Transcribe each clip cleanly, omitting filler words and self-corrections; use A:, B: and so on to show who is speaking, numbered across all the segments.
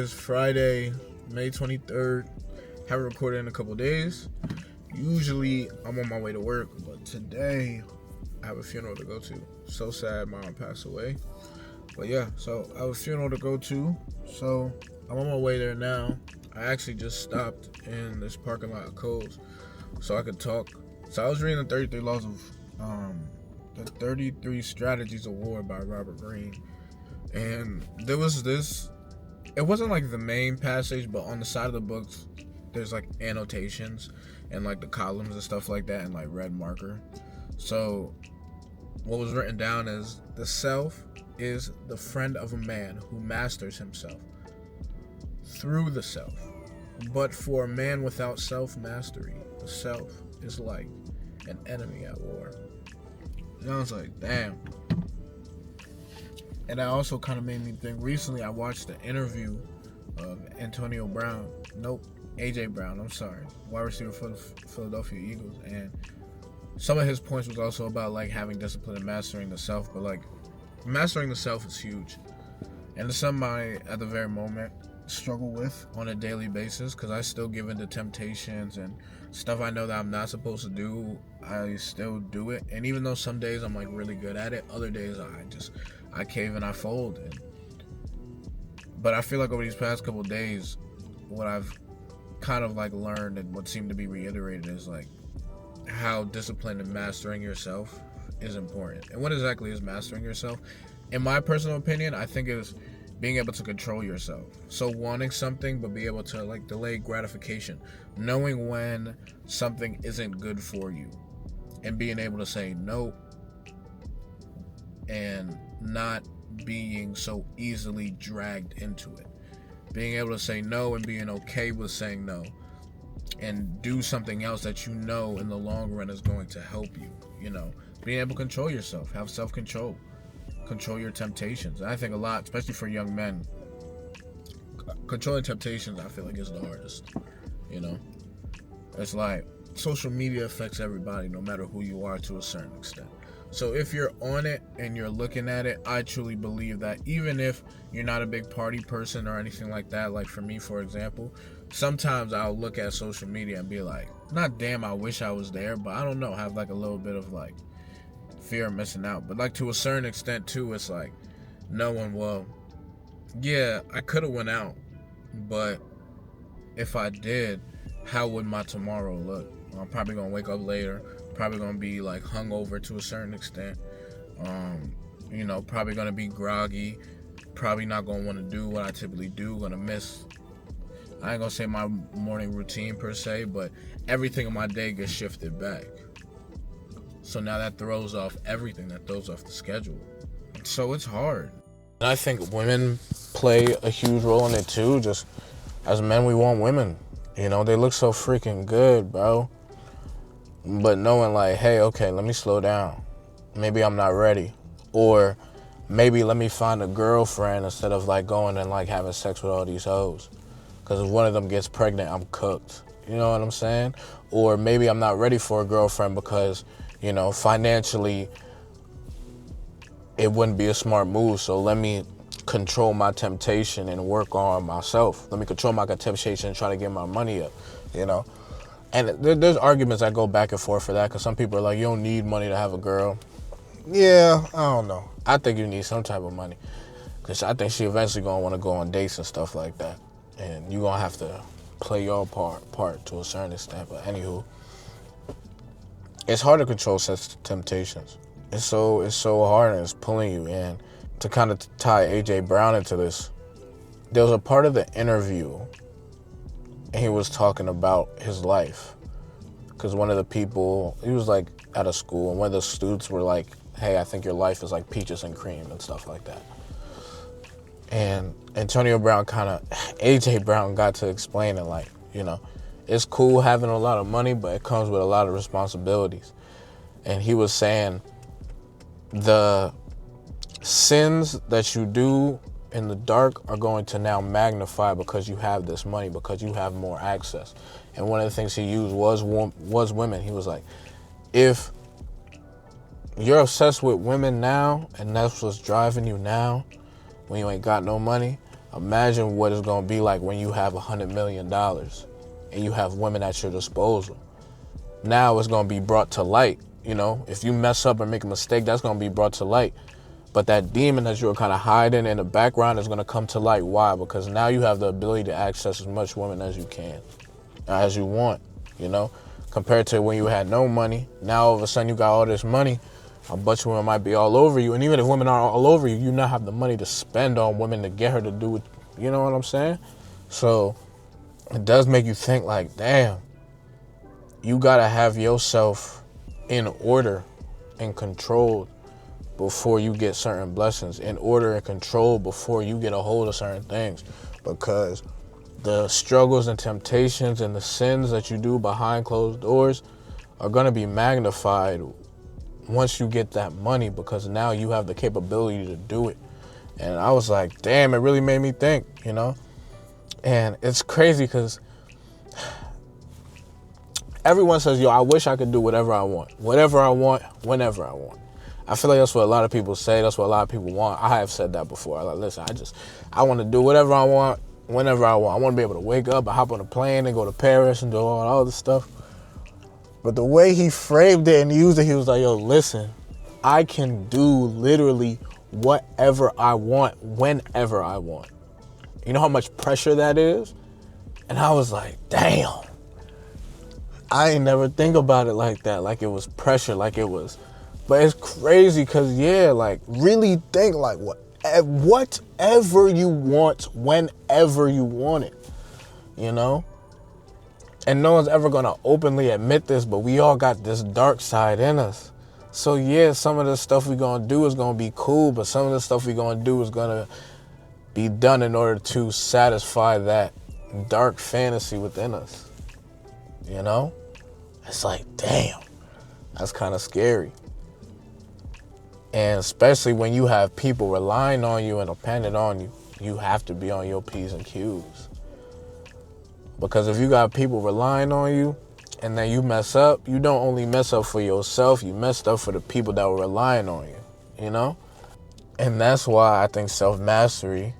A: is Friday, May 23rd. Haven't recorded in a couple days. Usually I'm on my way to work, but today I have a funeral to go to. So sad, mom passed away. But yeah, so I have a funeral to go to. So I'm on my way there now. I actually just stopped in this parking lot of Kohl's so I could talk. So I was reading the 33 Laws of the 33 Strategies of War by Robert Greene. And there was this, it wasn't like the main passage, but on the side of the books, there's like annotations and like the columns and stuff like that in like red marker. So what was written down is the self is the friend of a man who masters himself through the self. But for a man without self-mastery, the self is like an enemy at war. And I was like, damn. And that also kind of made me think. Recently, I watched the interview of Antonio Brown. Nope, AJ Brown. I'm sorry, wide receiver for the Philadelphia Eagles. And some of his points was also about like having discipline and mastering the self. But like mastering the self is huge, and it's something I, at the very moment, struggle with on a daily basis because I still give in to temptations and stuff I know that I'm not supposed to do. I still do it, and even though some days I'm like really good at it, other days I cave and I fold. But I feel like over these past couple of days, what I've kind of like learned and what seemed to be reiterated is like how discipline and mastering yourself is important. And what exactly is mastering yourself? In my personal opinion, I think it is being able to control yourself. So wanting something, but be able to like delay gratification, knowing when something isn't good for you, and being able to say no, and not being so easily dragged into it. Being able to say no and being okay with saying no, and do something else that you know in the long run is going to help you. You know, being able to control yourself, have self-control, control your temptations. And I think a lot, especially for young men, controlling temptations, I feel like is the hardest. You know, it's like social media affects everybody, no matter who you are, to a certain extent. So if you're on it and you're looking at it, I truly believe that even if you're not a big party person or anything like that, like for me, for example, sometimes I'll look at social media and be like, not damn, I wish I was there, but I don't know, have like a little bit of like fear of missing out. But like to a certain extent too, it's like knowing, well, yeah, I could have went out, but if I did, how would my tomorrow look? I'm probably gonna wake up later, probably gonna be like hungover to a certain extent, you know, probably gonna be groggy, probably not gonna want to do what I typically do, gonna miss, I ain't gonna say my morning routine per se, but everything in my day gets shifted back. So now that throws off everything, that throws off the schedule. So it's hard. And I think women play a huge role in it too. Just as men, we want women. You know, they look so freaking good, bro. But knowing like, hey, okay, let me slow down. Maybe I'm not ready. Or maybe let me find a girlfriend instead of like going and like having sex with all these hoes. Because if one of them gets pregnant, I'm cooked. You know what I'm saying? Or maybe I'm not ready for a girlfriend because, you know, financially it wouldn't be a smart move. So let me control my temptation and work on myself. Let me control my temptation and try to get my money up, you know? And there's arguments that go back and forth for that, because some people are like, you don't need money to have a girl. Yeah, I don't know. I think you need some type of money, because I think she eventually going to want to go on dates and stuff like that. And you're going to have to play your part to a certain extent. But anywho, it's hard to control such temptations. It's so hard, and it's pulling you in. To kind of tie AJ Brown into this, there was a part of the interview and he was talking about his life, because one of the people, he was like at a school, and one of the students were like, hey, I think your life is like peaches and cream and stuff like that. And Antonio Brown AJ Brown got to explain it like, you know, it's cool having a lot of money, but it comes with a lot of responsibilities. And he was saying the sins that you do in the dark are going to now magnify because you have this money, because you have more access. And one of the things he used was women. He was like, if you're obsessed with women now and that's what's driving you now when you ain't got no money, Imagine what it's going to be like when you have $100 million and you have women at your disposal. Now it's going to be brought to light. You know, if you mess up and make a mistake, that's going to be brought to light. But that demon that you were kind of hiding in the background is going to come to light. Why? Because now you have the ability to access as much women as you can, as you want, you know, compared to when you had no money. Now all of a sudden you got all this money. A bunch of women might be all over you. And even if women are all over you, you now have the money to spend on women to get her to do it. You know what I'm saying? So it does make you think like, damn, you got to have yourself in order and controlled before you get certain blessings, in order and control before you get a hold of certain things. Because the struggles and temptations and the sins that you do behind closed doors are going to be magnified once you get that money, because now you have the capability to do it. And I was like, damn, it really made me think, you know? And it's crazy because everyone says, yo, I wish I could do whatever I want, whenever I want. I feel like that's what a lot of people say. That's what a lot of people want. I have said that before. I'm like, listen, I want to do whatever I want, whenever I want. I want to be able to wake up and hop on a plane and go to Paris and do all this stuff. But the way he framed it and used it, he was like, yo, listen, I can do literally whatever I want, whenever I want. You know how much pressure that is? And I was like, damn. I ain't never think about it like that, like it was pressure, like it was. But it's crazy because, yeah, like, really think like whatever you want, whenever you want it, you know? And no one's ever going to openly admit this, but we all got this dark side in us. So, yeah, some of the stuff we're going to do is going to be cool, but some of the stuff we're going to do is going to be done in order to satisfy that dark fantasy within us, you know? It's like, damn, that's kind of scary. And especially when you have people relying on you and dependent on you, you have to be on your P's and Q's. Because if you got people relying on you and then you mess up, you don't only mess up for yourself, you messed up for the people that were relying on you, you know? And that's why I think self-mastery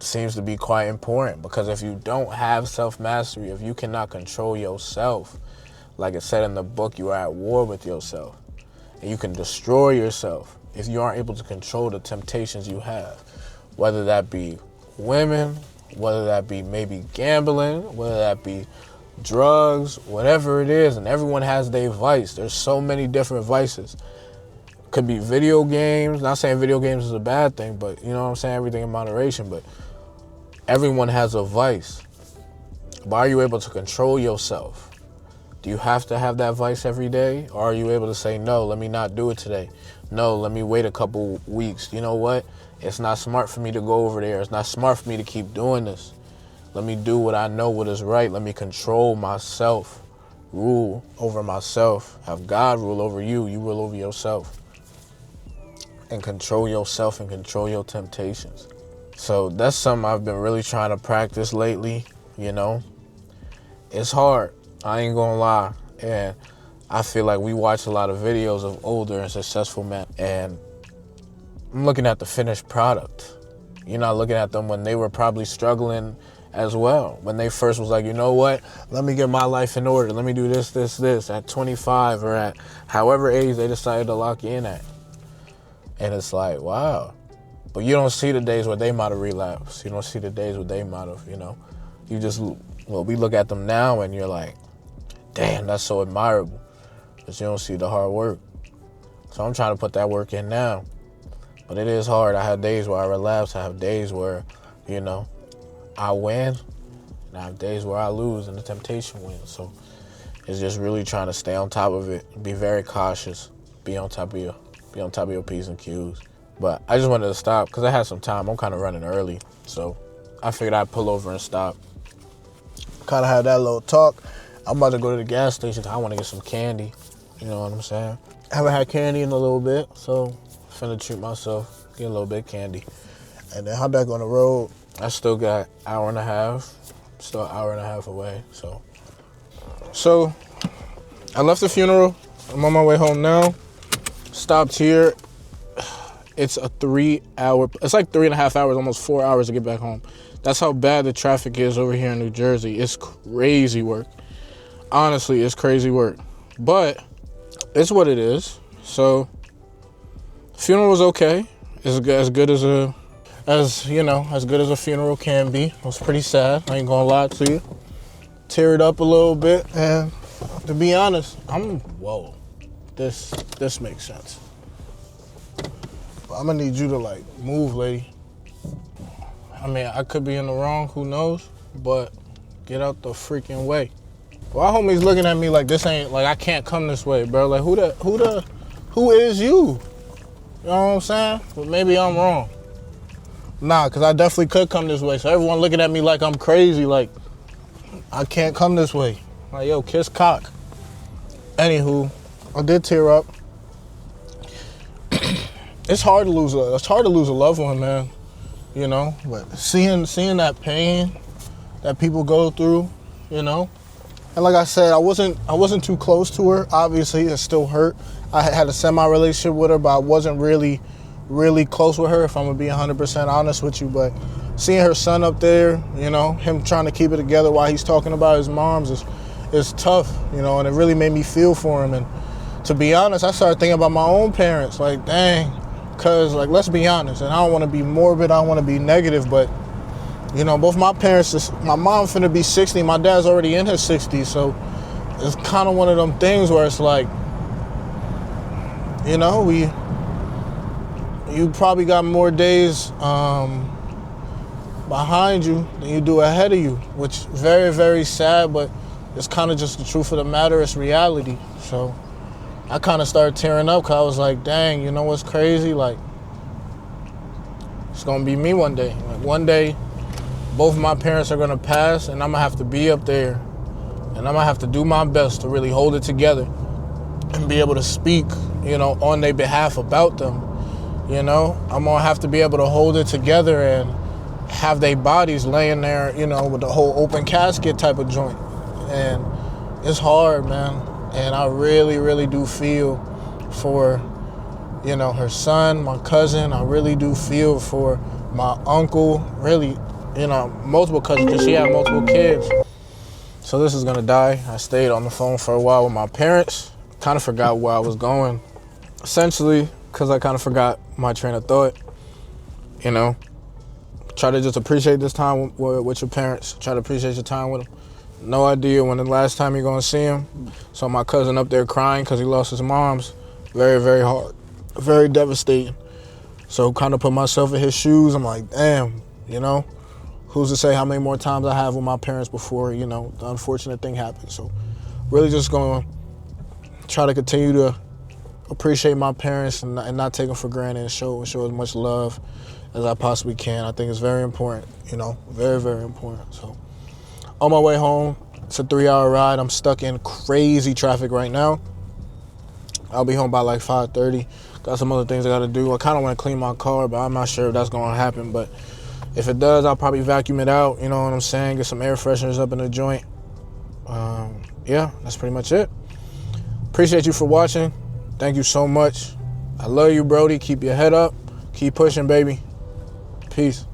A: seems to be quite important. Because if you don't have self-mastery, if you cannot control yourself, like it said in the book, you are at war with yourself. And you can destroy yourself if you aren't able to control the temptations you have, whether that be women, whether that be maybe gambling, whether that be drugs, whatever it is. And everyone has their vice. There's so many different vices. Could be video games. Not saying video games is a bad thing, but you know what I'm saying? Everything in moderation. But everyone has a vice. But are you able to control yourself? Do you have to have that vice every day? Or are you able to say, no, let me not do it today. No, let me wait a couple weeks. You know what? It's not smart for me to go over there. It's not smart for me to keep doing this. Let me do what I know what is right. Let me control myself, rule over myself, have God rule over you. You rule over yourself. And control yourself and control your temptations. So that's something I've been really trying to practice lately, you know. It's hard. I ain't gonna lie. And I feel like we watch a lot of videos of older and successful men, and I'm looking at the finished product. You're not looking at them when they were probably struggling as well. When they first was like, you know what? Let me get my life in order. Let me do this at 25 or at however age they decided to lock you in at. And it's like, wow. But you don't see the days where they might have relapsed. You don't see the days where they might have, you know. You just, well, we look at them now and you're like, damn, that's so admirable. But you don't see the hard work. So I'm trying to put that work in now. But it is hard. I have days where I relapse. I have days where, you know, I win. And I have days where I lose and the temptation wins. So it's just really trying to stay on top of it. Be very cautious. Be on top of your P's and Q's. But I just wanted to stop because I had some time. I'm kind of running early. So I figured I'd pull over and stop. Kind of had that little talk. I'm about to go to the gas station. I want to get some candy. You know what I'm saying? I haven't had candy in a little bit. So finna treat myself, get a little bit of candy. And then hop back on the road. I still got hour and a half. Still an hour and a half away. So I left the funeral. I'm on my way home now. Stopped here.
B: it's a 3 hour, it's like 3.5 hours, almost 4 hours to get back home. That's how bad the traffic is over here in New Jersey. It's crazy work. Honestly, it's crazy work. But it's what it is. So funeral was okay. It's as good as a funeral can be. It was pretty sad. I ain't gonna lie to you. Teared up a little bit, and to be honest, whoa. This makes sense. But I'm gonna need you to like move, lady. I mean, I could be in the wrong, who knows? But get out the freaking way. Why homies looking at me like this ain't, like I can't come this way, bro? Like who is you? You know what I'm saying? But maybe I'm wrong. Nah, cause I definitely could come this way. So everyone looking at me like I'm crazy, like I can't come this way. Like, yo, kiss cock. Anywho, I did tear up. It's hard to lose a loved one, man. You know, but seeing that pain that people go through, you know. And like I said, I wasn't too close to her. Obviously, it still hurt. I had a semi-relationship with her, but I wasn't really close with her, if I'm gonna be 100% honest with you. But seeing her son up there, you know, him trying to keep it together while he's talking about his moms is tough, you know, and it really made me feel for him. And to be honest, I started thinking about my own parents, like, dang, cause like, let's be honest, and I don't wanna be morbid, I don't wanna be negative, but you know, both my parents, my mom finna be 60, my dad's already in his 60s, so it's kind of one of them things where it's like, you know, you probably got more days behind you than you do ahead of you, which is very, very sad, but it's kind of just the truth of the matter. It's reality. So I kind of started tearing up because I was like, dang, you know what's crazy? Like, it's going to be me one day. Like, one day, both of my parents are going to pass, and I'm going to have to be up there, and I'm going to have to do my best to really hold it together and be able to speak, you know, on their behalf about them. You know, I'm going to have to be able to hold it together and have their bodies laying there, you know, with the whole open casket type of joint. And it's hard, man. And I really, really do feel for, you know, her son, my cousin. I really do feel for my uncle, really, you know, multiple cousins, because she had multiple kids. So this is going to die. I stayed on the phone for a while with my parents. Kind of forgot where I was going. Essentially, because I kind of forgot my train of thought, you know. Try to just appreciate this time with your parents. Try to appreciate your time with them. No idea when the last time you're going to see him. So my cousin up there crying because he lost his mom's. Very, very hard. Very devastating. So kind of put myself in his shoes. I'm like, damn, you know, who's to say how many more times I have with my parents before, you know, the unfortunate thing happens. So really just going to try to continue to appreciate my parents and not take them for granted and show as much love as I possibly can. I think it's very important, you know, very, very important. So on my way home, it's a 3-hour ride. I'm stuck in crazy traffic right now. I'll be home by like 5:30. Got some other things I got to do. I kind of want to clean my car, but I'm not sure if that's going to happen. But if it does, I'll probably vacuum it out, you know what I'm saying? Get some air fresheners up in the joint. Yeah, that's pretty much it. Appreciate you for watching. Thank you so much. I love you, Brody. Keep your head up. Keep pushing, baby. Peace.